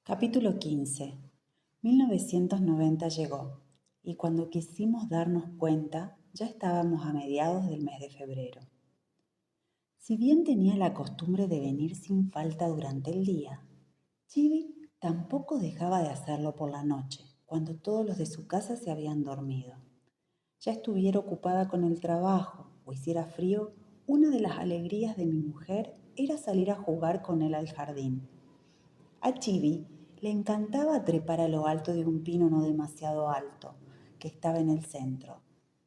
Capítulo 15. 1990 llegó, y cuando quisimos darnos cuenta, ya estábamos a mediados del mes de febrero. Si bien tenía la costumbre de venir sin falta durante el día, Chibi tampoco dejaba de hacerlo por la noche, cuando todos los de su casa se habían dormido. Ya estuviera ocupada con el trabajo o hiciera frío, una de las alegrías de mi mujer era salir a jugar con él al jardín. A Chibi le encantaba trepar a lo alto de un pino no demasiado alto, que estaba en el centro.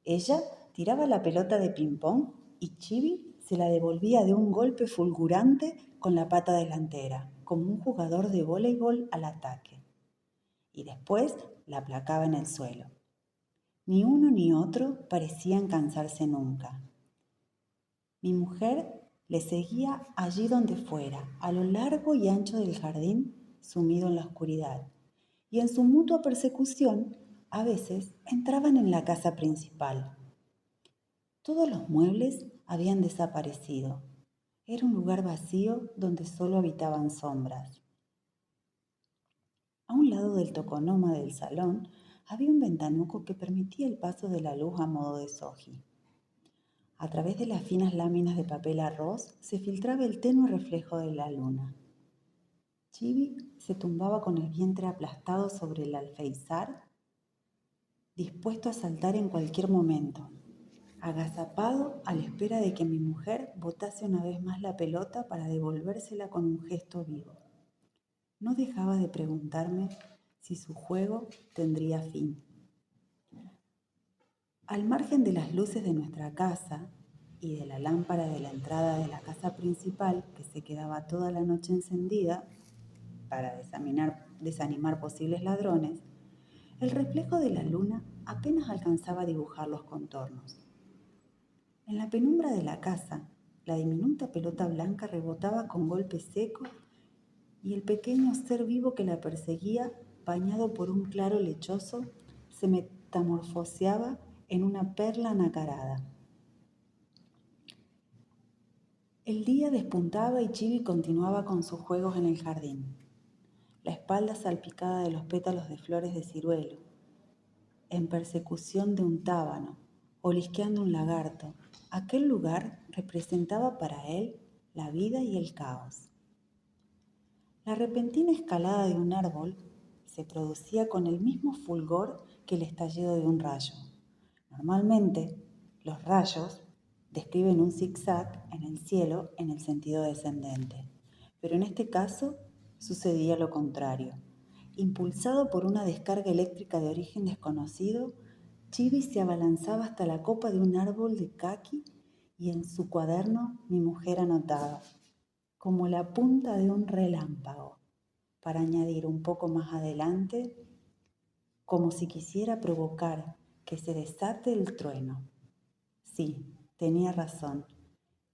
Ella tiraba la pelota de ping-pong y Chibi se la devolvía de un golpe fulgurante con la pata delantera, como un jugador de voleibol al ataque. Y después la aplacaba en el suelo. Ni uno ni otro parecían cansarse nunca. Mi mujer le seguía allí donde fuera, a lo largo y ancho del jardín, sumido en la oscuridad, y en su mutua persecución, a veces entraban en la casa principal. Todos los muebles habían desaparecido. Era un lugar vacío donde solo habitaban sombras. A un lado del toconoma del salón había un ventanuco que permitía el paso de la luz a modo de soji. A través de las finas láminas de papel arroz se filtraba el tenue reflejo de la luna. Chibi se tumbaba con el vientre aplastado sobre el alféizar, dispuesto a saltar en cualquier momento, agazapado a la espera de que mi mujer botase una vez más la pelota para devolvérsela con un gesto vivo. No dejaba de preguntarme si su juego tendría fin. Al margen de las luces de nuestra casa y de la lámpara de la entrada de la casa principal, que se quedaba toda la noche encendida para desanimar posibles ladrones, el reflejo de la luna apenas alcanzaba a dibujar los contornos. En la penumbra de la casa, la diminuta pelota blanca rebotaba con golpes secos y el pequeño ser vivo que la perseguía, bañado por un claro lechoso, se metamorfoseaba en una perla nacarada. El día despuntaba y Chibi continuaba con sus juegos en el jardín, la espalda salpicada de los pétalos de flores de ciruelo, en persecución de un tábano, olisqueando un lagarto. Aquel lugar representaba para él la vida y el caos. La repentina escalada de un árbol se producía con el mismo fulgor que el estallido de un rayo. Normalmente, los rayos describen un zigzag en el cielo en el sentido descendente, pero en este caso sucedía lo contrario. Impulsado por una descarga eléctrica de origen desconocido, Chibi se abalanzaba hasta la copa de un árbol de caqui y en su cuaderno mi mujer anotaba, como la punta de un relámpago, para añadir un poco más adelante, como si quisiera provocar que se desate el trueno. Sí, tenía razón.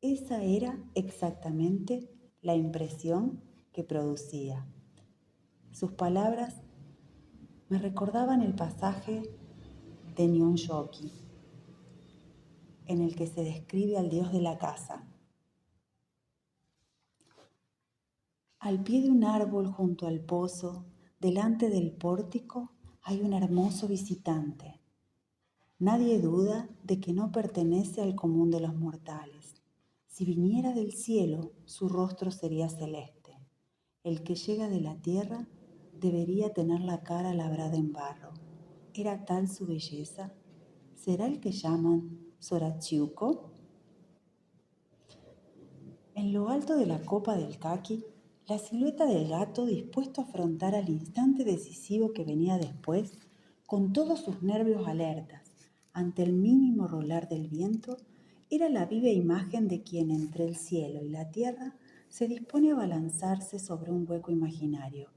Esa era exactamente la impresión que producía. Sus palabras me recordaban el pasaje de Nihon Shoki, en el que se describe al dios de la caza. Al pie de un árbol junto al pozo, delante del pórtico, hay un hermoso visitante. Nadie duda de que no pertenece al común de los mortales. Si viniera del cielo, su rostro sería celeste. El que llega de la tierra debería tener la cara labrada en barro. ¿Era tal su belleza? ¿Será el que llaman Sorachiuko? En lo alto de la copa del caqui, la silueta del gato dispuesto a afrontar al instante decisivo que venía después, con todos sus nervios alertas, ante el mínimo rolar del viento, era la viva imagen de quien entre el cielo y la tierra se dispone a balanzarse sobre un hueco imaginario.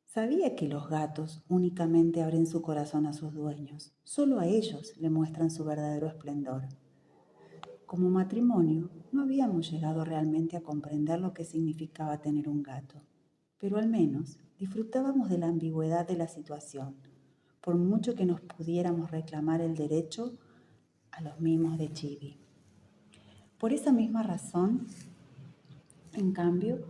Sabía que los gatos únicamente abren su corazón a sus dueños, solo a ellos le muestran su verdadero esplendor. Como matrimonio, no habíamos llegado realmente a comprender lo que significaba tener un gato, pero al menos disfrutábamos de la ambigüedad de la situación, por mucho que nos pudiéramos reclamar el derecho a los mimos de Chibi. Por esa misma razón, en cambio,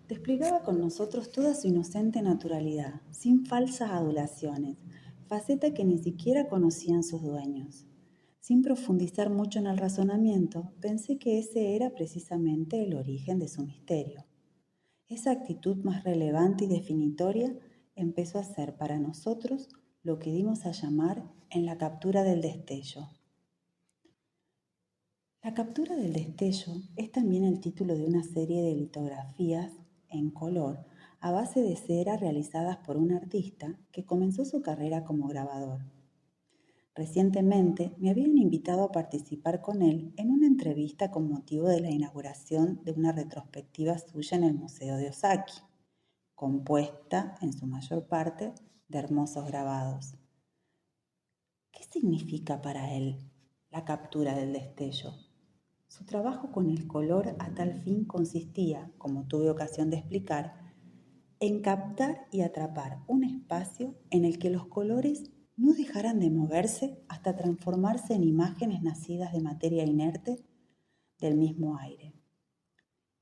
desplegaba con nosotros toda su inocente naturalidad, sin falsas adulaciones, faceta que ni siquiera conocían sus dueños. Sin profundizar mucho en el razonamiento, pensé que ese era precisamente el origen de su misterio. Esa actitud más relevante y definitoria empezó a ser para nosotros lo que dimos a llamar en la captura del destello. La captura del destello es también el título de una serie de litografías en color a base de cera realizadas por un artista que comenzó su carrera como grabador. Recientemente me habían invitado a participar con él en una entrevista con motivo de la inauguración de una retrospectiva suya en el Museo de Osaki, compuesta en su mayor parte de hermosos grabados. ¿Qué significa para él la captura del destello? Su trabajo con el color a tal fin consistía, como tuve ocasión de explicar, en captar y atrapar un espacio en el que los colores no dejaran de moverse hasta transformarse en imágenes nacidas de materia inerte del mismo aire.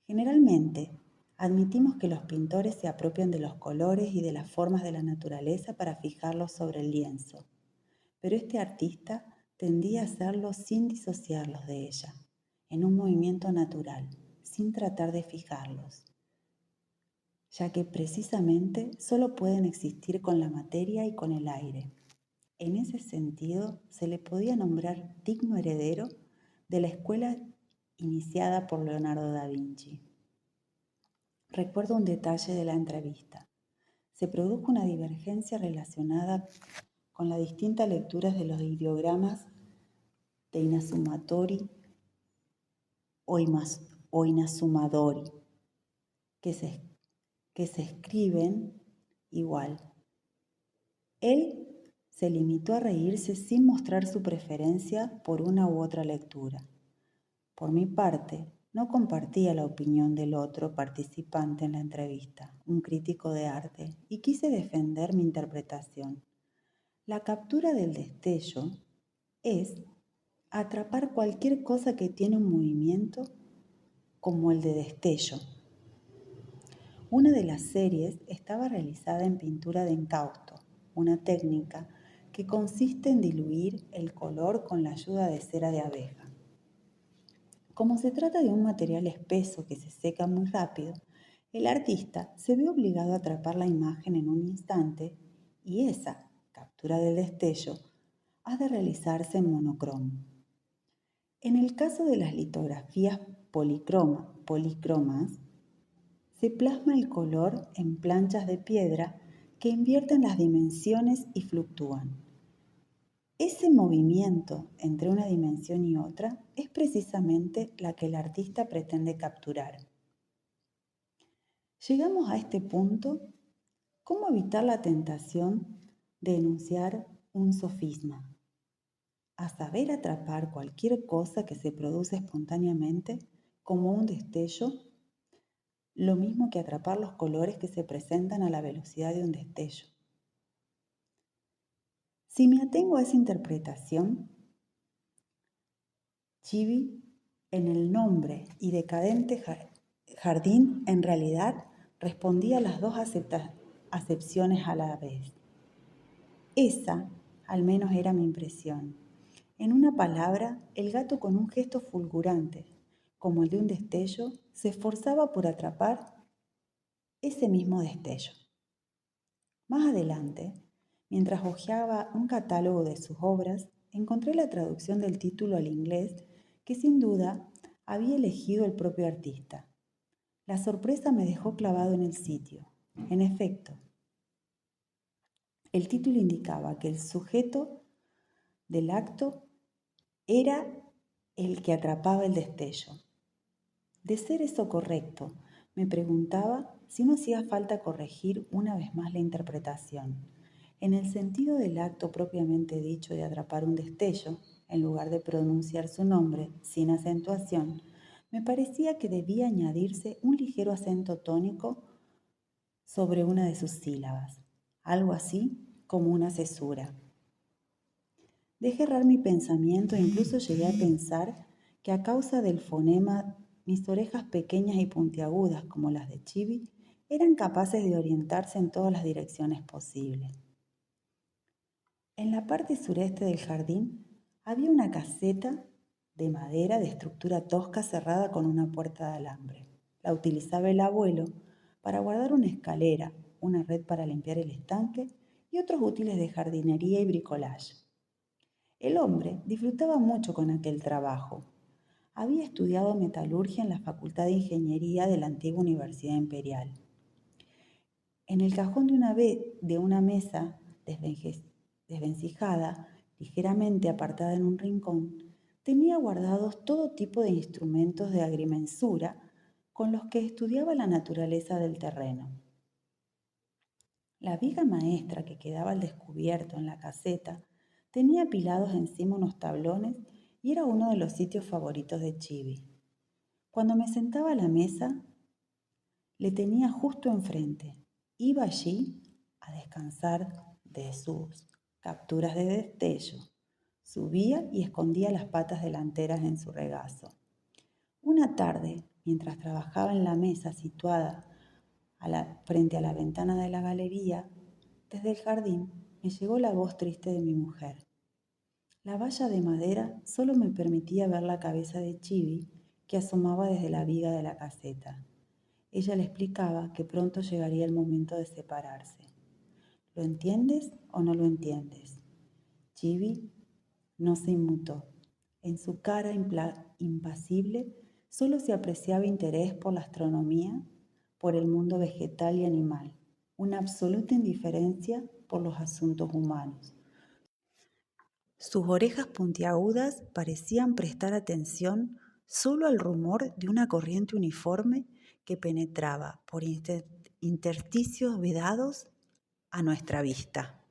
Generalmente, admitimos que los pintores se apropian de los colores y de las formas de la naturaleza para fijarlos sobre el lienzo, pero este artista tendía a hacerlo sin disociarlos de ella, en un movimiento natural, sin tratar de fijarlos, ya que precisamente solo pueden existir con la materia y con el aire. En ese sentido, se le podía nombrar digno heredero de la escuela iniciada por Leonardo da Vinci. Recuerdo un detalle de la entrevista. Se produjo una divergencia relacionada con las distintas lecturas de los ideogramas de Inazumatori o Inazumadori, que se escriben igual. Él se limitó a reírse sin mostrar su preferencia por una u otra lectura. Por mi parte, no compartía la opinión del otro participante en la entrevista, un crítico de arte, y quise defender mi interpretación. La captura del destello es atrapar cualquier cosa que tiene un movimiento como el de destello. Una de las series estaba realizada en pintura de incausto, una técnica que consiste en diluir el color con la ayuda de cera de abeja. Como se trata de un material espeso que se seca muy rápido, el artista se ve obligado a atrapar la imagen en un instante y esa captura del destello ha de realizarse en monocromo. En el caso de las litografías polícromas, se plasma el color en planchas de piedra que invierten las dimensiones y fluctúan. Ese movimiento entre una dimensión y otra es precisamente la que el artista pretende capturar. Llegamos a este punto, ¿cómo evitar la tentación de enunciar un sofisma? A saber atrapar cualquier cosa que se produce espontáneamente como un destello, lo mismo que atrapar los colores que se presentan a la velocidad de un destello. Si me atengo a esa interpretación, Chibi, en el nombre y decadente jardín, en realidad respondía a las dos acepciones a la vez. Esa, al menos, era mi impresión. En una palabra, el gato, con un gesto fulgurante, como el de un destello, se esforzaba por atrapar ese mismo destello. Más adelante, mientras hojeaba un catálogo de sus obras, encontré la traducción del título al inglés que sin duda había elegido el propio artista. La sorpresa me dejó clavado en el sitio. En efecto, el título indicaba que el sujeto del acto era el que atrapaba el destello. De ser eso correcto, me preguntaba si no hacía falta corregir una vez más la interpretación. En el sentido del acto propiamente dicho de atrapar un destello, en lugar de pronunciar su nombre sin acentuación, me parecía que debía añadirse un ligero acento tónico sobre una de sus sílabas, algo así como una cesura. Dejé errar mi pensamiento e incluso llegué a pensar que a causa del fonema, mis orejas pequeñas y puntiagudas, como las de Chibi, eran capaces de orientarse en todas las direcciones posibles. En la parte sureste del jardín había una caseta de madera de estructura tosca cerrada con una puerta de alambre. La utilizaba el abuelo para guardar una escalera, una red para limpiar el estanque y otros útiles de jardinería y bricolage. El hombre disfrutaba mucho con aquel trabajo. Había estudiado metalurgia en la Facultad de Ingeniería de la antigua Universidad Imperial. En el cajón de una mesa desvencijada, ligeramente apartada en un rincón, tenía guardados todo tipo de instrumentos de agrimensura con los que estudiaba la naturaleza del terreno. La viga maestra que quedaba al descubierto en la caseta tenía apilados encima unos tablones y era uno de los sitios favoritos de Chibi. Cuando me sentaba a la mesa, le tenía justo enfrente. Iba allí a descansar de sus capturas de destello. Subía y escondía las patas delanteras en su regazo. Una tarde, mientras trabajaba en la mesa situada frente a la ventana de la galería, desde el jardín me llegó la voz triste de mi mujer. La valla de madera solo me permitía ver la cabeza de Chibi que asomaba desde la viga de la caseta. Ella le explicaba que pronto llegaría el momento de separarse. ¿Lo entiendes o no lo entiendes? Chibi no se inmutó. En su cara impasible solo se apreciaba interés por la astronomía, por el mundo vegetal y animal, una absoluta indiferencia por los asuntos humanos. Sus orejas puntiagudas parecían prestar atención solo al rumor de una corriente uniforme que penetraba por intersticios vedados a nuestra vista.